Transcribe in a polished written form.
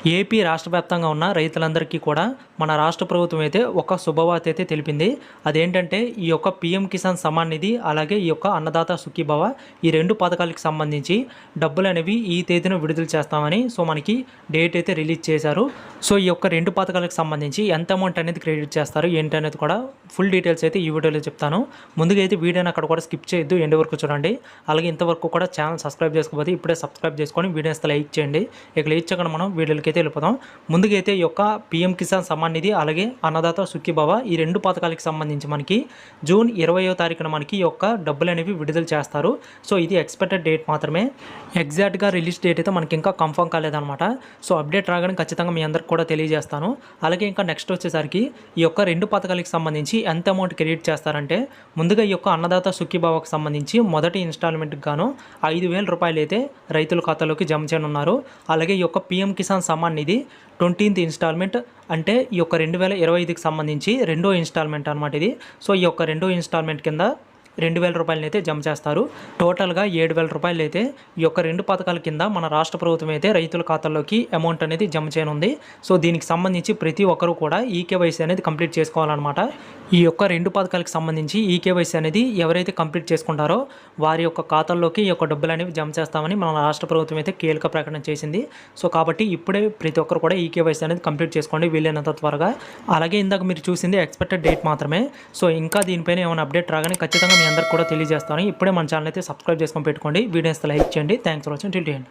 AP రాష్ట్ర వ్యాప్తంగా ఉన్న రైతులందరికీ కూడా మన రాష్ట్ర ప్రభుత్వం అయితే ఒక శుభవార్త అయితే తెలిపింది. అదేంటంటే ఈ యొక్క పీఎం కిసాన్ సమ్మాన్ నిధి అలాగే ఈ యొక్క అన్నదాత సుఖీభవ ఈ 2 పథకాలకు సంబంధించి డబ్బులు అనేవి ఈ తేదీన విడుదల చేస్తామని మనకి డేట్ అయితే రిలీజ్ చేశారు. ఈ యొక్క 2 పథకాలకు సంబంధించి ఎంత అమౌంట్ అనేది క్రెడిట్ చేస్తారు ఏంటి అనేది కూడా ఫుల్ డీటెయిల్స్ అయితే ఈ వీడియోలో చెప్తాను. ముందుగా అయితే వీడియోని అక్కడ కూడా స్కిప్ చేయొద్దు, ఎండ్ వరకు చూడండి. అలాగే ఇంతవరకు కూడా ఛానల్ సబ్స్క్రైబ్ చేసుకోకపోతే ఇప్పుడే సబ్స్క్రైబ్ చేసుకొని వీడియోని లైక్ చేయండి. ఇక లైక్ చేయకుండా మనం వీడియోలకి అయితే వెళ్ళిపోదాం. ముందుగా అయితే ఈ యొక్క పీఎం కిసాన్ సమ్మాన్ నిధి అలాగే అన్నదాత సుఖీభవ ఈ 2 పథకాలకు సంబంధించి మనకి జూన్ 20వ తారీఖున మనకి ఈ యొక్క డబ్బులు అనేవి విడుదల చేస్తారు. ఇది ఎక్స్పెక్టెడ్ డేట్ మాత్రమే, ఎగ్జాక్ట్గా రిలీజ్ డేట్ అయితే మనకి ఇంకా కన్ఫర్మ్ కాలేదన్నమాట. అప్డేట్ రాగానే ఖచ్చితంగా మీ అందరికి కూడా తెలియజేస్తాను. అలాగే ఇంకా నెక్స్ట్ వచ్చేసరికి ఈ యొక్క 2 పథకాలకు సంబంధించి ఎంత అమౌంట్ క్రెడిట్ చేస్తారంటే ముందుగా ఈ యొక్క అన్నదాత సుఖీభవకు సంబంధించి మొదటి ఇన్స్టాల్మెంట్కి గాను 5,000 రూపాయలు అయితే రైతుల ఖాతాలోకి జమ చేయనున్నారు. అలాగే ఈ యొక్క PM Kisan Samman Nidhi 20th instalment అంటే ఈ యొక్క 2025కి సంబంధించి రెండో ఇన్స్టాల్మెంట్ అనమాట ఇది. ఈ యొక్క రెండో ఇన్స్టాల్మెంట్ కింద 2,000 రూపాయలు అయితే జమ చేస్తారు. టోటల్గా 7,000 రూపాయలు అయితే ఈ యొక్క 2 పథకాల కింద మన రాష్ట్ర ప్రభుత్వం అయితే రైతుల ఖాతాల్లోకి అమౌంట్ అనేది జమ చేయనుంది. దీనికి సంబంధించి ప్రతి ఒక్కరూ కూడా ఈకేవైసీ అనేది కంప్లీట్ చేసుకోవాలన్నమాట. ఈ యొక్క 2 పథకాలకు సంబంధించి ఈకేవైసీ అనేది ఎవరైతే కంప్లీట్ చేసుకుంటారో వారి యొక్క ఖాతాల్లోకి ఈ యొక్క డబ్బులు అనేవి జమ చేస్తామని మన రాష్ట్ర ప్రభుత్వం అయితే కీలక ప్రకటన చేసింది. కాబట్టి ఇప్పుడే ప్రతి ఒక్కరు కూడా ఈకేవైసీ అనేది కంప్లీట్ చేసుకోండి వీలైనంత త్వరగా. అలాగే ఇందాక మీరు చూసింది ఎక్స్పెక్టెడ్ డేట్ మాత్రమే. ఇంకా దీనిపైన ఏమైనా అప్డేట్ రాగానే ఖచ్చితంగా మీ అందరికి కూడా తెలియజేస్తాను. ఇప్పుడే మన ఛానల్ అయితే సబ్స్క్రైబ్ చేసుకొని పెట్టుకోండి, వీడియోస్ లైక్ చేయండి. Thanks for watching till the end.